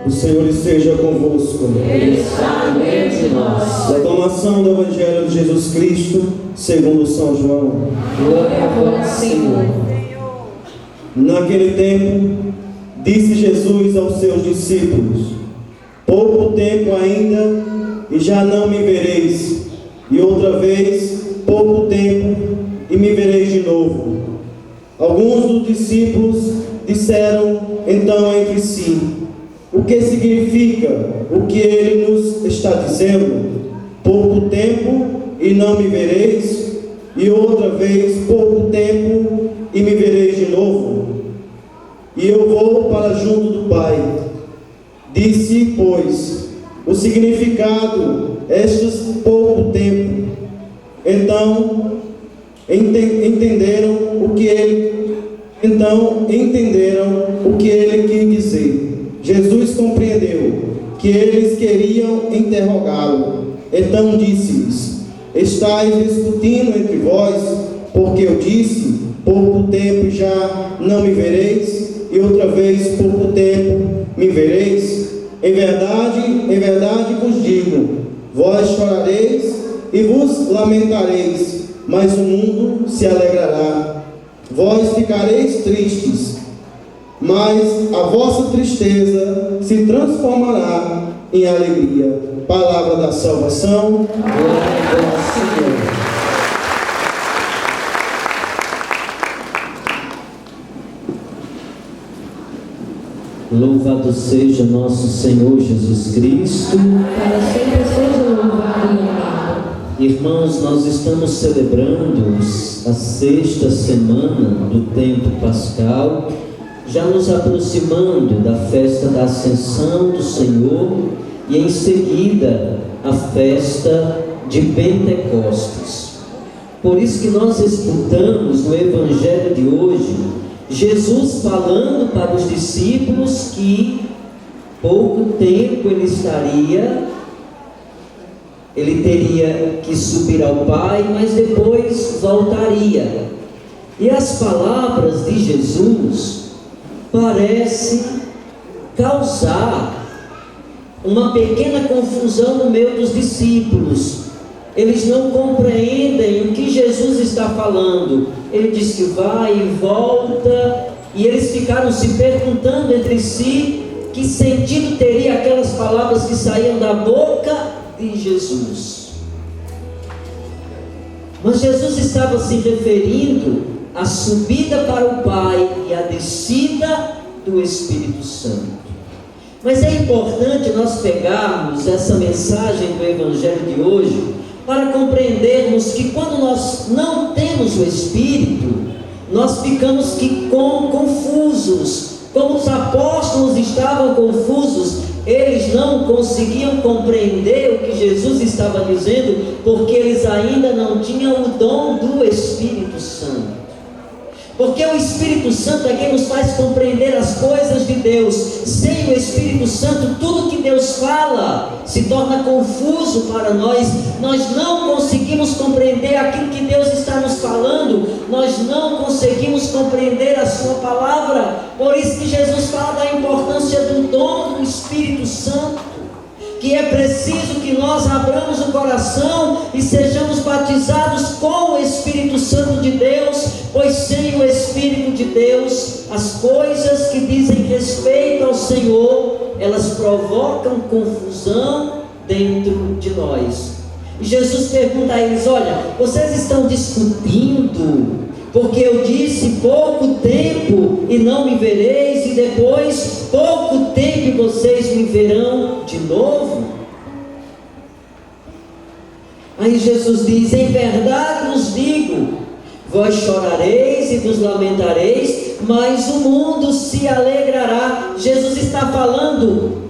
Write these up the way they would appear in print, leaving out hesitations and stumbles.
O Senhor esteja convosco. Ele está no meio de nós. Proclamação do Evangelho de Jesus Cristo, segundo São João. Glória a vós, Senhor. Naquele tempo, disse Jesus aos seus discípulos: pouco tempo ainda, e já não me vereis, e outra vez, pouco tempo, e me vereis de novo. Alguns dos discípulos disseram então entre si: o que significa o que ele nos está dizendo? Pouco tempo e não me vereis, e outra vez pouco tempo e me vereis de novo. E eu vou para junto do Pai. Disse, pois, o significado estes pouco tempo. Então entenderam o que ele quis dizer. Jesus compreendeu que eles queriam interrogá-lo. Então disse-lhes: estáis discutindo entre vós, porque eu disse, pouco tempo já não me vereis, e outra vez pouco tempo me vereis? Em verdade vos digo, vós chorareis e vos lamentareis, mas o mundo se alegrará. Vós ficareis tristes, mas a vossa tristeza se transformará em alegria. Palavra da salvação. Glória a vós, Senhor. Louvado seja nosso Senhor Jesus Cristo. Para sempre seja louvado e amado. Irmãos, nós estamos celebrando a sexta semana do tempo pascal, já nos aproximando da festa da Ascensão do Senhor e em seguida a festa de Pentecostes. Por isso que nós escutamos no Evangelho de hoje Jesus falando para os discípulos que pouco tempo ele teria que subir ao Pai, mas depois voltaria. E as palavras de Jesus parecem causar uma pequena confusão no meio dos discípulos. Eles não compreendem o que Jesus está falando. Ele diz que vai e volta, e eles ficaram se perguntando entre si que sentido teria aquelas palavras que saíam da boca de Jesus. Mas Jesus estava se referindo à subida para o Pai e à descida do Espírito Santo. Mas é importante nós pegarmos essa mensagem do Evangelho de hoje para compreendermos que quando nós não temos o Espírito, nós ficamos confusos. Como os apóstolos estavam confusos, eles não conseguiam compreender o que Jesus estava dizendo, porque eles ainda não tinham o dom do Espírito Santo. Porque o Espírito Santo é quem nos faz compreender as coisas de Deus. Sem o Espírito Santo, tudo que Deus fala se torna confuso para nós. Nós não conseguimos compreender aquilo que Deus está nos falando. Nós não conseguimos compreender a sua palavra. Por isso que Jesus fala da importância do dom do Espírito Santo, que é preciso que nós abramos o coração e sejamos batizados com o Espírito Santo de Deus, pois sem o Espírito de Deus, as coisas que dizem respeito ao Senhor, elas provocam confusão dentro de nós. E Jesus pergunta a eles: olha, vocês estão discutindo porque eu disse pouco tempo e não me vereis, e depois pouco tempo e vocês me verão de novo? Aí Jesus diz: em verdade vos digo, vós chorareis e vos lamentareis, mas o mundo se alegrará. Jesus está falando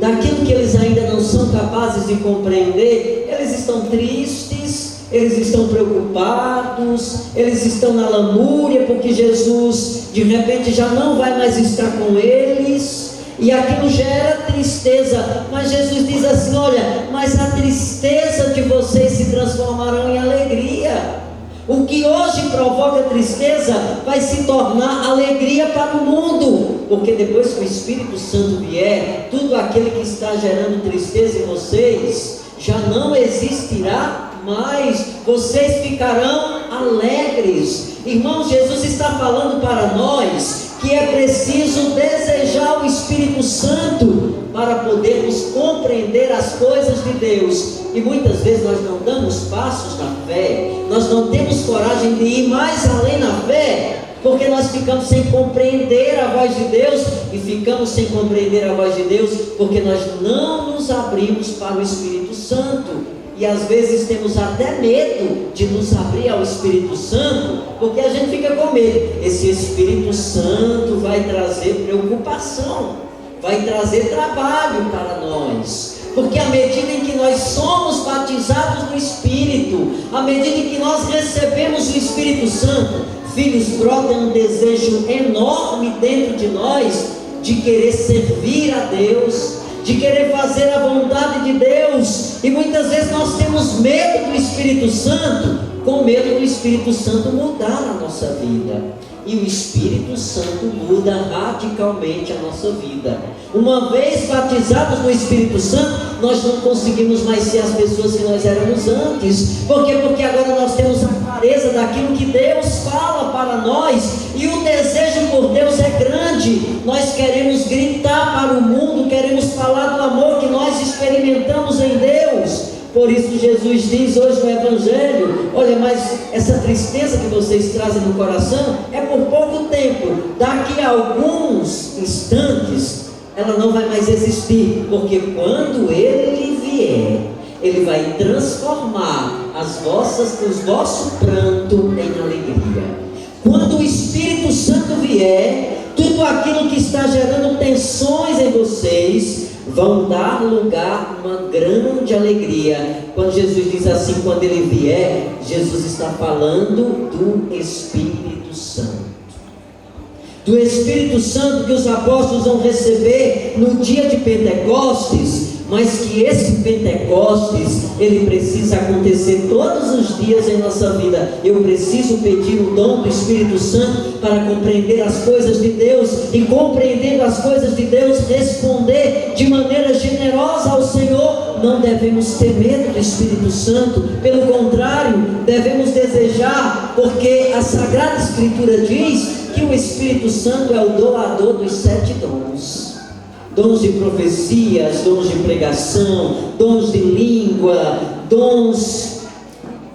daquilo que eles ainda não são capazes de compreender. Eles estão tristes, eles estão preocupados, eles estão na lamúria, porque Jesus de repente já não vai mais estar com eles, e aquilo gera tristeza. Mas Jesus diz assim: olha, mas a tristeza de vocês se transformarão em alegria. O que hoje provoca tristeza vai se tornar alegria para o mundo. porque depois que o Espírito Santo vier, tudo aquilo que está gerando tristeza em vocês já não existirá mais, vocês ficarão alegres. Irmãos, Jesus está falando para nós que é preciso desejar o Espírito Santo para podermos compreender as coisas de Deus. E muitas vezes nós não damos passos na fé, nós não temos coragem de ir mais além na fé, porque nós ficamos sem compreender a voz de Deus, e ficamos sem compreender a voz de Deus porque nós não nos abrimos para o Espírito Santo. E às vezes temos até medo de nos abrir ao Espírito Santo, porque a gente fica com medo. Esse Espírito Santo vai trazer preocupação, vai trazer trabalho para nós, porque à medida em que nós somos batizados no Espírito, à medida em que nós recebemos o Espírito Santo, filhos, brota um desejo enorme dentro de nós de querer servir a Deus, de querer fazer a vontade de Deus. E muitas vezes nós temos medo do Espírito Santo, com medo do Espírito Santo mudar a nossa vida. E o Espírito Santo muda radicalmente a nossa vida. Uma vez batizados no Espírito Santo, nós não conseguimos mais ser as pessoas que nós éramos antes. Por quê? Porque agora nós temos a clareza daquilo que Deus fala para nós, e o desejo por Deus é grande. Nós queremos gritar para o mundo, queremos falar do amor que nós experimentamos em Deus. Por isso Jesus diz hoje no Evangelho: olha, mas essa tristeza que vocês trazem no coração é por pouco tempo, daqui a alguns instantes ela não vai mais existir, porque quando Ele vier, Ele vai transformar os vosso pranto em alegria. Quando o Espírito Santo vier, tudo aquilo que está gerando tensões em vocês vão dar lugar a uma grande alegria. Quando Jesus diz assim, quando Ele vier, Jesus está falando do Espírito Santo. Do Espírito Santo que os apóstolos vão receber no dia de Pentecostes, mas que esse Pentecostes, ele precisa acontecer todos os dias em nossa vida. Eu preciso pedir o dom do Espírito Santo para compreender as coisas de Deus, e compreendendo as coisas de Deus, responder de maneira generosa ao Senhor. Não devemos ter medo do Espírito Santo, pelo contrário, devemos desejar, porque a Sagrada Escritura diz que o Espírito Santo é o doador dos 7 dons. Dons de profecias, dons de pregação, dons de língua, dons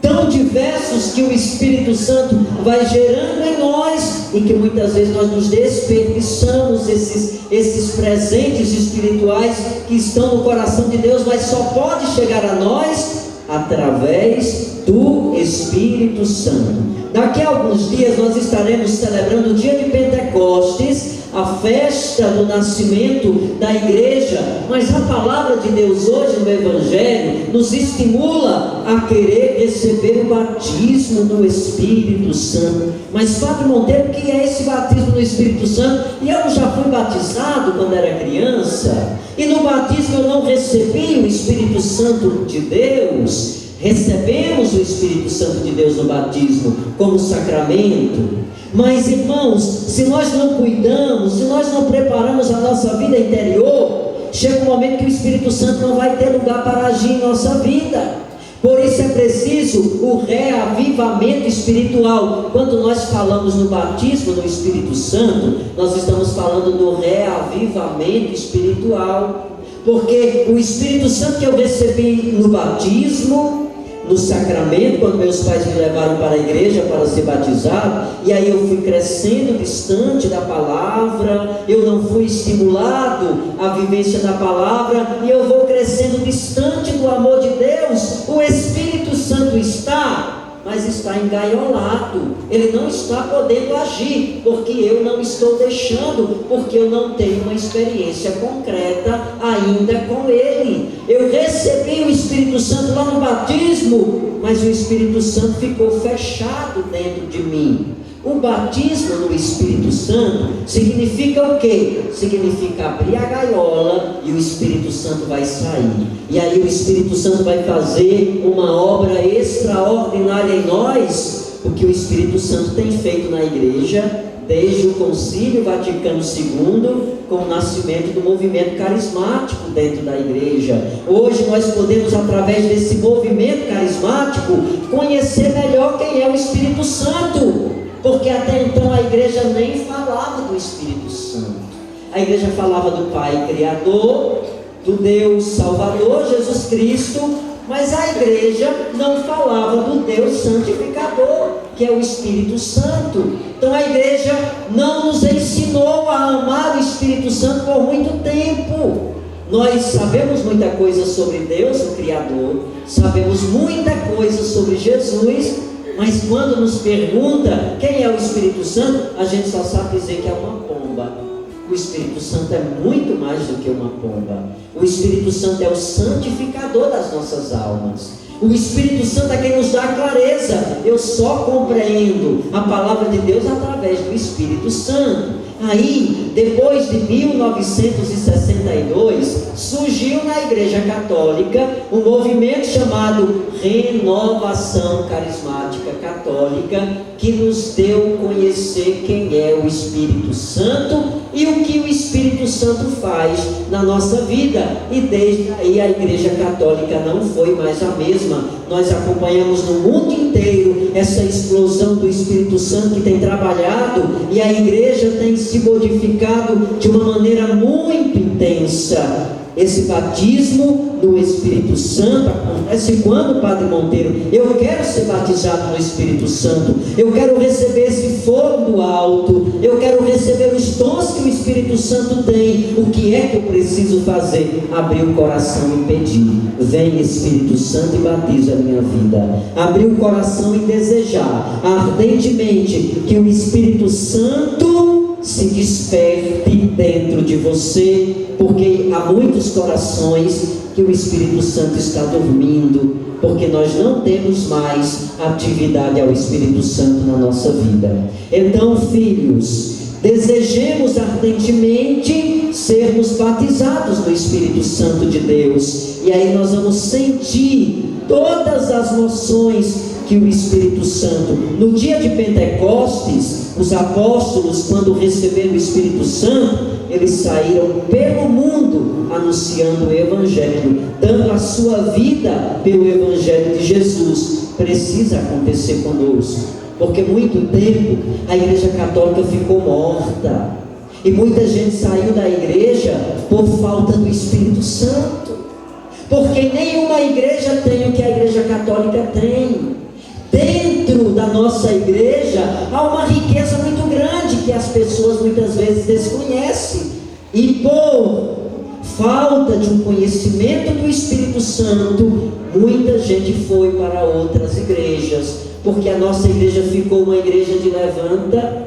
tão diversos que o Espírito Santo vai gerando em nós, e que muitas vezes nós nos desperdiçamos esses presentes espirituais que estão no coração de Deus, mas só pode chegar a nós através do Espírito Santo. Daqui a alguns dias nós estaremos celebrando o dia de Pentecostes, a festa do nascimento da igreja, mas a palavra de Deus hoje no Evangelho nos estimula a querer receber o batismo do Espírito Santo. Mas Padre Monteiro, o que é esse batismo do Espírito Santo? E eu já fui batizado quando era criança, e no batismo eu não recebi o Espírito Santo de Deus. Recebemos o Espírito Santo de Deus no batismo como sacramento. Mas irmãos, se nós não cuidamos, se nós não preparamos a nossa vida interior, chega um momento que o Espírito Santo não vai ter lugar para agir em nossa vida. Por isso é preciso o reavivamento espiritual. Quando nós falamos no batismo do Espírito Santo, nós estamos falando do reavivamento espiritual, porque o Espírito Santo que eu recebi no batismo, no sacramento, quando meus pais me levaram para a igreja para ser batizado, e aí eu fui crescendo distante da palavra, eu não fui estimulado à vivência da palavra, e eu vou crescendo distante do amor de Deus. O Espírito Santo está, mas está engaiolado, ele não está podendo agir, porque eu não estou deixando, porque eu não tenho uma experiência concreta ainda com ele. Eu recebi o Espírito Santo lá no batismo, mas o Espírito Santo ficou fechado dentro de mim. O batismo no Espírito Santo significa o quê? Significa abrir a gaiola e o Espírito Santo vai sair. E aí o Espírito Santo vai fazer uma obra extraordinária em nós, o que o Espírito Santo tem feito na igreja desde o Concílio Vaticano II, com o nascimento do movimento carismático dentro da igreja. Hoje nós podemos, através desse movimento carismático, conhecer melhor quem é o Espírito Santo, porque até então a igreja nem falava do Espírito Santo. A igreja falava do Pai Criador, do Deus Salvador, Jesus Cristo, mas a igreja não falava do Deus Santificador, que é o Espírito Santo. Então a igreja não nos ensinou a amar o Espírito Santo por muito tempo. Nós sabemos muita coisa sobre Deus, o Criador, sabemos muita coisa sobre Jesus, mas quando nos pergunta quem é o Espírito Santo, a gente só sabe dizer que é uma pomba. O Espírito Santo é muito mais do que uma pomba. O Espírito Santo é o santificador das nossas almas. O Espírito Santo é quem nos dá clareza. Eu só compreendo a palavra de Deus através do Espírito Santo. Aí, depois de 1962, surgiu na Igreja Católica um movimento chamado Renovação Carismática Católica, que nos deu conhecer quem é o Espírito Santo e o que o Espírito Santo faz na nossa vida. E desde aí a Igreja Católica não foi mais a mesma. Nós acompanhamos no mundo inteiro essa explosão do Espírito Santo que tem trabalhado, e a igreja tem se modificado de uma maneira muito intensa. Esse batismo no Espírito Santo acontece quando, Padre Monteiro, eu quero ser batizado no Espírito Santo, eu quero receber esse fogo do alto, eu quero receber os dons que o Espírito Santo tem. O que é que eu preciso fazer? Abrir o coração e pedir: vem Espírito Santo e batiza a minha vida. Abrir o coração e desejar ardentemente que o Espírito Santo se desperte dentro de você, porque há muitos corações que o Espírito Santo está dormindo, porque nós não temos mais atividade ao Espírito Santo na nossa vida. Então, filhos, desejemos ardentemente sermos batizados no Espírito Santo de Deus, e aí nós vamos sentir todas as noções que o Espírito Santo, no dia de Pentecostes, os apóstolos, quando receberam o Espírito Santo, eles saíram pelo mundo anunciando o Evangelho, dando a sua vida pelo Evangelho de Jesus. Precisa acontecer conosco, porque muito tempo a Igreja Católica ficou morta, e muita gente saiu da igreja por falta do Espírito Santo, porque nenhuma igreja tem o que a Igreja Católica tem. Dentro da nossa igreja há uma riqueza muito grande que as pessoas muitas vezes desconhecem, e por falta de um conhecimento do Espírito Santo, muita gente foi para outras igrejas, porque a nossa igreja ficou uma igreja de levanta,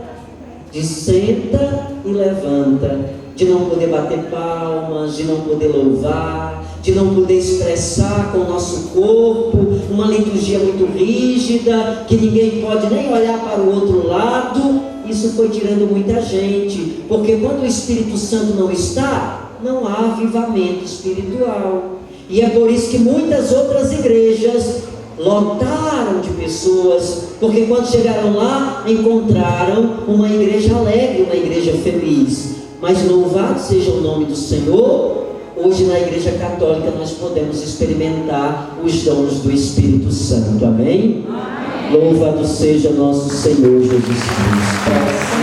de senta e levanta, de não poder bater palmas, de não poder louvar, de não poder expressar com o nosso corpo, uma liturgia muito rígida, que ninguém pode nem olhar para o outro lado. Isso foi tirando muita gente, porque quando o Espírito Santo não está, não há avivamento espiritual. E é por isso que muitas outras igrejas lotaram de pessoas, porque quando chegaram lá, encontraram uma igreja alegre, uma igreja feliz. Mas louvado seja o nome do Senhor. Hoje na Igreja Católica nós podemos experimentar os dons do Espírito Santo. Amém? Amém. Louvado seja nosso Senhor Jesus Cristo.